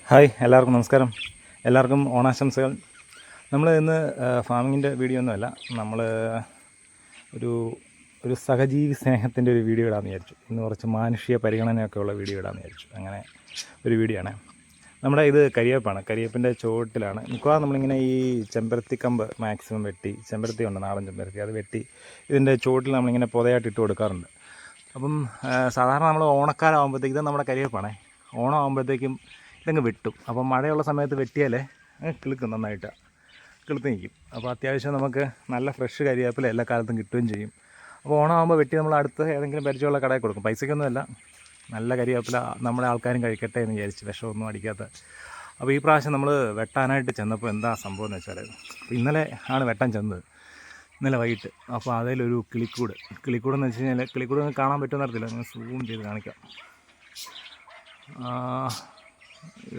Hi, എല്ലാവർക്കും നമസ്കാരം. എല്ലാവർക്കും ഓണാശംസകൾ. നമ്മൾ ഇന്ന് ഫാമിങ്ങിൻ്റെ വീഡിയോ ഒന്നുമല്ല, നമ്മൾ ഒരു ഒരു സഹജീവി സ്നേഹത്തിൻ്റെ ഒരു വീഡിയോ ഇടാമെന്ന് വിചാരിച്ചു. ഇന്ന് കുറച്ച് മാനുഷിക പരിഗണനയൊക്കെ ഉള്ള വീഡിയോ ഇടാമെന്ന് വിചാരിച്ചു. അങ്ങനെ ഒരു വീഡിയോ ആണ്. നമ്മുടെ ഇത് കരിയേപ്പാണ്. കരിയേപ്പിൻ്റെ ചുവട്ടിലാണ് മിക്കവാറും നമ്മളിങ്ങനെ ഈ ചെമ്പരത്തിക്കമ്പ് മാക്സിമം വെട്ടി, ചെമ്പരത്തി ഉണ്ട്, നാടൻ ചെമ്പരത്തി, അത് വെട്ടി ഇതിൻ്റെ ചുവട്ടിൽ നമ്മളിങ്ങനെ പുതയായിട്ട് ഇട്ട് കൊടുക്കാറുണ്ട്. അപ്പം സാധാരണ നമ്മൾ ഓണക്കാലം ആകുമ്പോഴത്തേക്ക് ഇത് നമ്മുടെ കരിയേപ്പാണേ, ഓണം ആകുമ്പോഴത്തേക്കും ഇതങ്ങ് വെട്ടും. അപ്പം മഴയുള്ള സമയത്ത് വെട്ടിയാലേ കിളുക്കും, നന്നായിട്ട് കിളുത്ത് നിൽക്കും. അപ്പോൾ അത്യാവശ്യം നമുക്ക് നല്ല ഫ്രഷ് കരിവേപ്പില എല്ലാ കാലത്തും കിട്ടുകയും ചെയ്യും. അപ്പോൾ ഓണമാകുമ്പോൾ വെട്ടി നമ്മൾ അടുത്ത് ഏതെങ്കിലും പരിചയമുള്ള കടയിൽ കൊടുക്കും. പൈസയ്ക്കൊന്നുമല്ല, നല്ല കരിവേപ്പില നമ്മുടെ ആൾക്കാരും കഴിക്കട്ടെ എന്ന് വിചാരിച്ച്, വിഷമൊന്നും അടിക്കാത്ത. അപ്പോൾ ഈ പ്രാവശ്യം നമ്മൾ വെട്ടാനായിട്ട് ചെന്നപ്പോൾ എന്താ സംഭവം എന്ന് വെച്ചാൽ, ഇന്നലെ ആണ് വെട്ടാൻ ചെന്നത്, ഇന്നലെ വൈകിട്ട്. അപ്പോൾ അതിലൊരു കിളിക്കൂടെന്ന് വെച്ച് കഴിഞ്ഞാൽ, കിളിക്കൂട് കാണാൻ പറ്റുമെന്ന് അറിയത്തില്ല, ഞാൻ സൂം ചെയ്ത് കാണിക്കാം.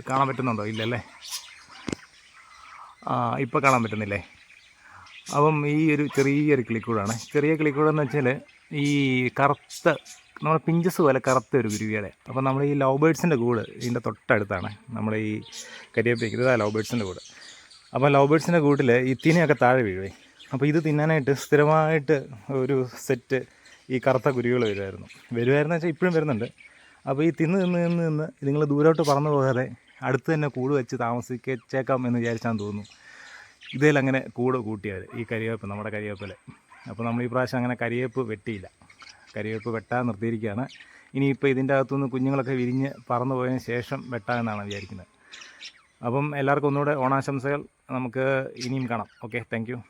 കാണാൻ പറ്റുന്നുണ്ടോ? ഇല്ലല്ലേ, ഇപ്പോൾ കാണാൻ പറ്റുന്നില്ലേ? അപ്പം ഈ ഒരു ചെറിയൊരു കിളിക്കൂടാണ്. ചെറിയ കിളിക്കൂടെന്ന് വെച്ചാൽ ഈ കറുത്ത, നമ്മുടെ പിഞ്ചസ് പോലെ കറുത്ത ഒരു കുരുവിയുടെ. അപ്പം നമ്മൾ ഈ ലവ് ബേഡ്സിൻ്റെ കൂട് ഇതിൻ്റെ തൊട്ടടുത്താണ് നമ്മുടെ ഈ കരിയേപ്പ്. ഇതാ ലവ് ബേഡ്സിൻ്റെ കൂട്. അപ്പോൾ ലവ് ബേഡ്സിൻ്റെ കൂട്ടിൽ ഈ തിനയൊക്കെ താഴെ വീഴുവേ. അപ്പോൾ ഇത് തിന്നാനായിട്ട് സ്ഥിരമായിട്ട് ഒരു സെറ്റ് ഈ കറുത്ത കുരുവികൾ വരുമായിരുന്നു വെച്ചാൽ ഇപ്പോഴും വരുന്നുണ്ട്. അപ്പോൾ ഈ തിന്ന് നിങ്ങൾ ദൂരോട്ട് പറന്നു പോകാതെ അടുത്ത് തന്നെ കൂട് വെച്ച് താമസിച്ചേക്കാം എന്ന് വിചാരിച്ചാന്ന് തോന്നുന്നു. ഇതിലങ്ങനെ കൂട് കൂട്ടിയത് ഈ കരിവേപ്പ്, നമ്മുടെ കരിവേപ്പിൽ. അപ്പോൾ നമ്മൾ ഈ പ്രാവശ്യം അങ്ങനെ കരിവേപ്പ് വെട്ടിയില്ല, കരിവേപ്പ് വെട്ടാൻ നിർത്തിയിരിക്കുകയാണ്. ഇനിയിപ്പോൾ ഇതിൻ്റെ അകത്തുനിന്ന് കുഞ്ഞുങ്ങളൊക്കെ വിരിഞ്ഞ് പറന്നു പോയതിന് ശേഷം വെട്ടാമെന്നാണ് വിചാരിക്കുന്നത്. അപ്പം എല്ലാവർക്കും ഒന്നുകൂടെ ഓണാശംസകൾ. നമുക്ക് ഇനിയും കാണാം. Okay, thank you.